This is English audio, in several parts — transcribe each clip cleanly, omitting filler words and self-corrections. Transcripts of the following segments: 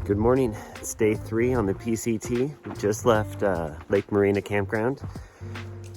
Good morning. It's day 3 on the PCT. We just left Lake Morena campground,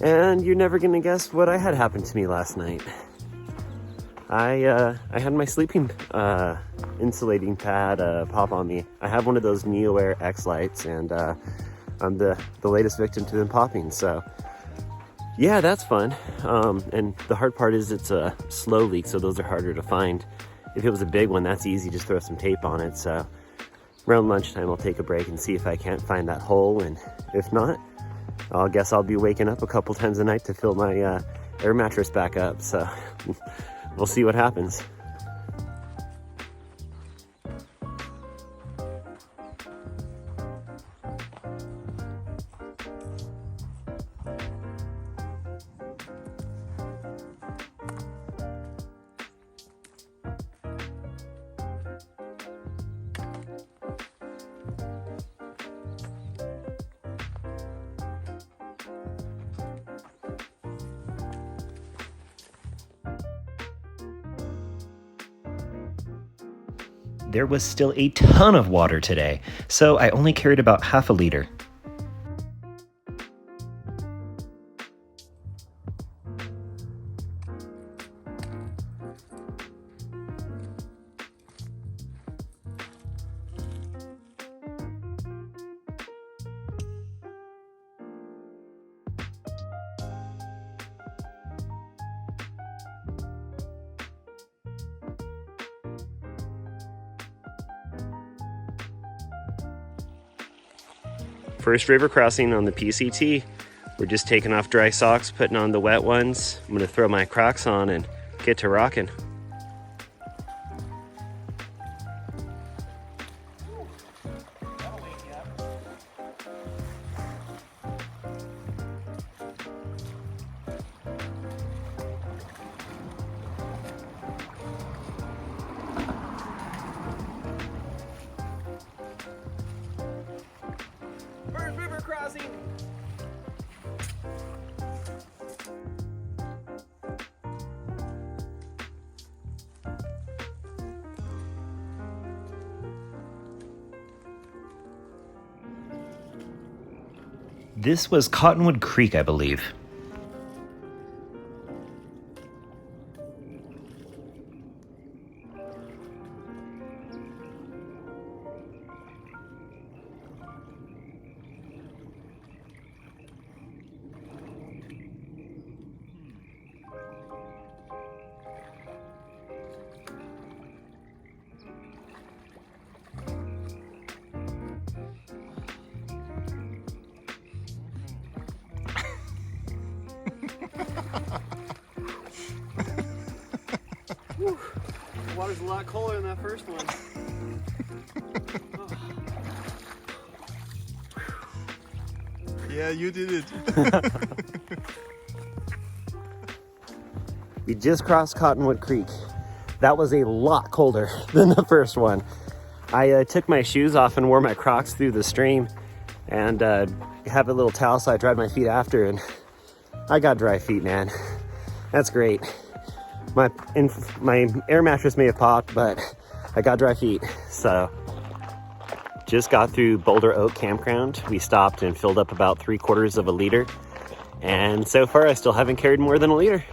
and you're never gonna guess what I had happen to me last night. I had my sleeping insulating pad pop on me. I have one of those NeoAir X lights, and I'm the latest victim to them popping. So yeah, that's fun. And the hard part is it's a slow leak, so those are harder to find. If it was a big one, that's easy. Just throw some tape on it. So around lunchtime, I'll take a break and see if I can't find that hole. And if not, I guess I'll be waking up a couple times a night to fill my air mattress back up. So we'll see what happens. There was still a ton of water today, so I only carried about half a liter. First river crossing on the PCT. We're just taking off dry socks, putting on the wet ones. I'm gonna throw my Crocs on and get to rocking. First river crossing. This was Cottonwood Creek, I believe. The water's a lot colder than that first one. Yeah, you did it. We just crossed Cottonwood Creek. That was a lot colder than the first one. I took my shoes off and wore my Crocs through the stream, and have a little towel so I dried my feet after, and I got dry feet, man. That's great. My air mattress may have popped, but I got dry feet. So just got through Boulder Oak Campground. We stopped and filled up about 3/4 of a liter. And so far I still haven't carried more than a liter.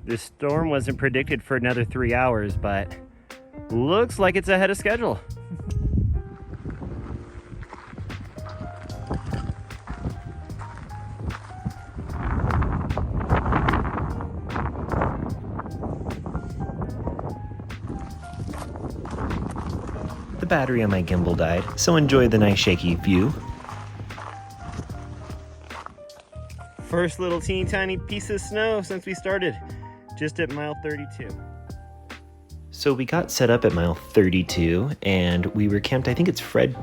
This storm wasn't predicted for another 3 hours, but looks like it's ahead of schedule. The battery on my gimbal died, so enjoy the nice shaky view. First little teeny tiny piece of snow since we started, just at mile 32. So we got set up at mile 32 and we were camped, I think it's Fred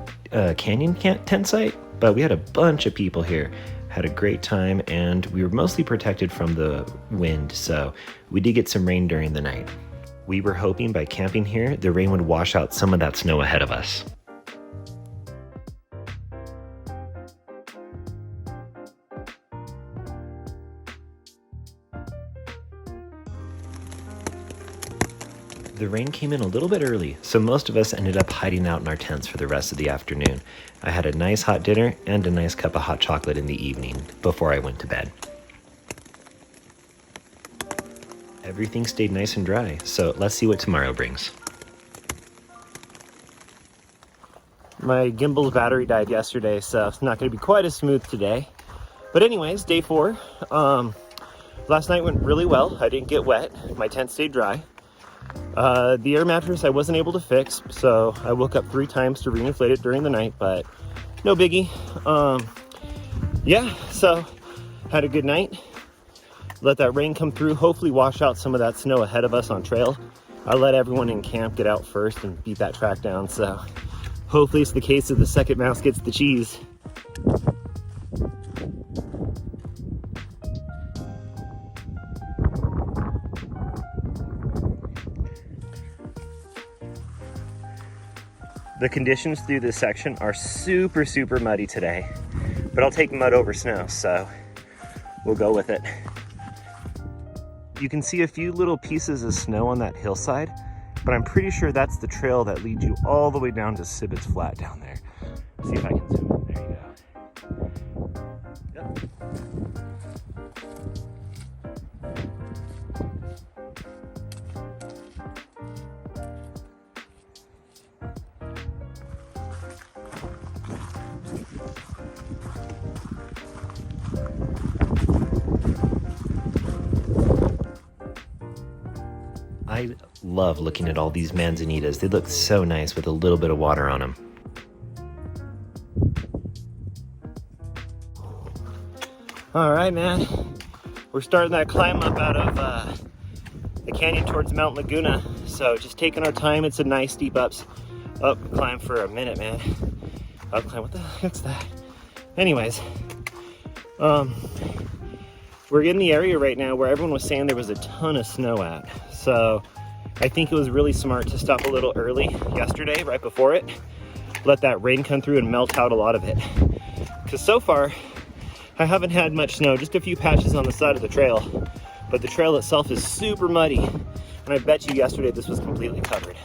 Canyon tent site, but we had a bunch of people here. Had a great time and we were mostly protected from the wind, so we did get some rain during the night. We were hoping by camping here, the rain would wash out some of that snow ahead of us. The rain came in a little bit early, so most of us ended up hiding out in our tents for the rest of the afternoon. I had a nice hot dinner and a nice cup of hot chocolate in the evening before I went to bed. Everything stayed nice and dry, so let's see what tomorrow brings. My gimbal's battery died yesterday, so it's not going to be quite as smooth today. But anyways, day 4. Last night went really well. I didn't get wet. My tent stayed dry. The air mattress I wasn't able to fix, so I woke up 3 times to reinflate it during the night, but no biggie. Yeah, so had a good night. Let that rain come through, hopefully wash out some of that snow ahead of us on trail. I let everyone in camp get out first and beat that track down, so hopefully it's the case of the second mouse gets the cheese. The conditions through this section are super muddy today, but I'll take mud over snow, so we'll go with it. You can see a few little pieces of snow on that hillside, but I'm pretty sure that's the trail that leads you all the way down to Sibbett's Flat down there. See if I can zoom in. There you go. Yep. I love looking at all these manzanitas. They look so nice with a little bit of water on them. All right, man. We're starting that climb up out of the canyon towards Mount Laguna. So just taking our time. It's a nice steep up climb for a minute, man. Up climb, what the heck's that? Anyways, we're in the area right now where everyone was saying there was a ton of snow at. So I think it was really smart to stop a little early yesterday, right before it. Let that rain come through and melt out a lot of it. Because so far, I haven't had much snow, just a few patches on the side of the trail. But the trail itself is super muddy. And I bet you yesterday this was completely covered.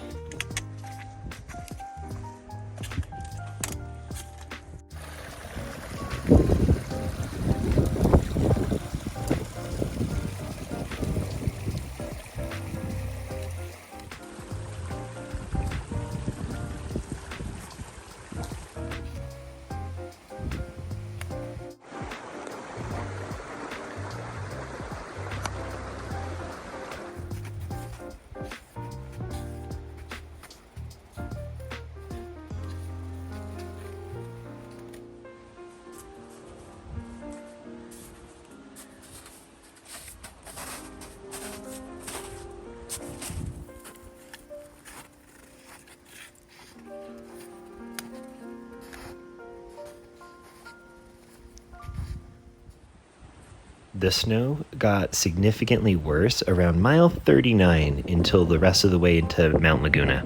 The snow got significantly worse around mile 39 until the rest of the way into Mount Laguna.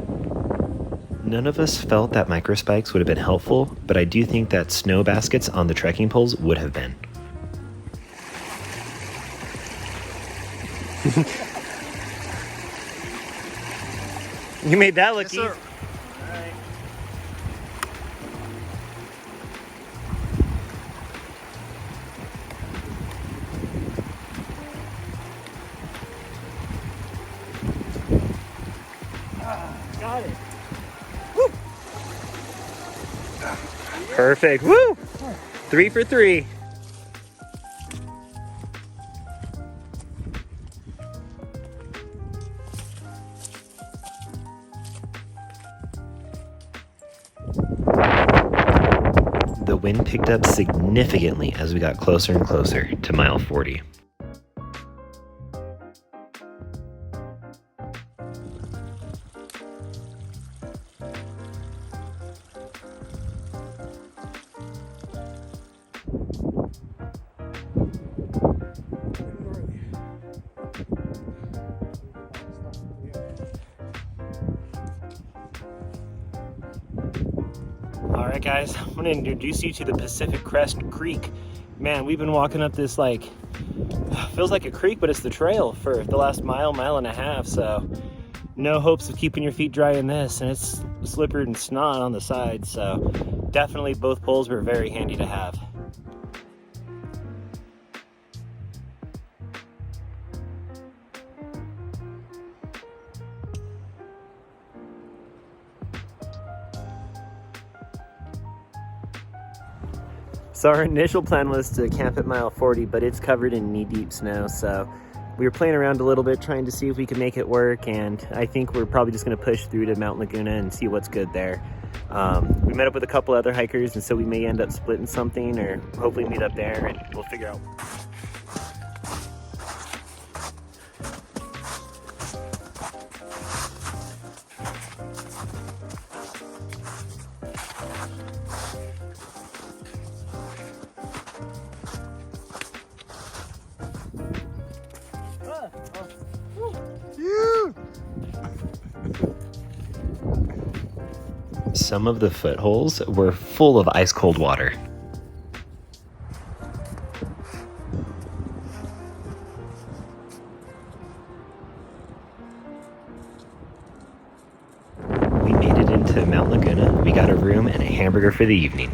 None of us felt that microspikes would have been helpful, but I do think that snow baskets on the trekking poles would have been. You made that look Yes, easy. sir. Got it. Woo. Perfect. Woo! 3 for 3. The wind picked up significantly as we got closer and closer to mile 40. All right, guys, I'm gonna introduce you to the Pacific Crest Creek. Man, we've been walking up this, like, feels like a creek, but it's the trail for the last mile and a half, so no hopes of keeping your feet dry in this, and it's slippery and snot on the side, so definitely both poles were very handy to have. So our initial plan was to camp at mile 40, but it's covered in knee-deep snow, so we were playing around a little bit trying to see if we could make it work, and I think we're probably just going to push through to Mount Laguna and see what's good there. We met up with a couple other hikers, and so we may end up splitting something or hopefully meet up there, and we'll figure out. Some of the footholes were full of ice cold water. We made it into Mount Laguna. We got a room and a hamburger for the evening.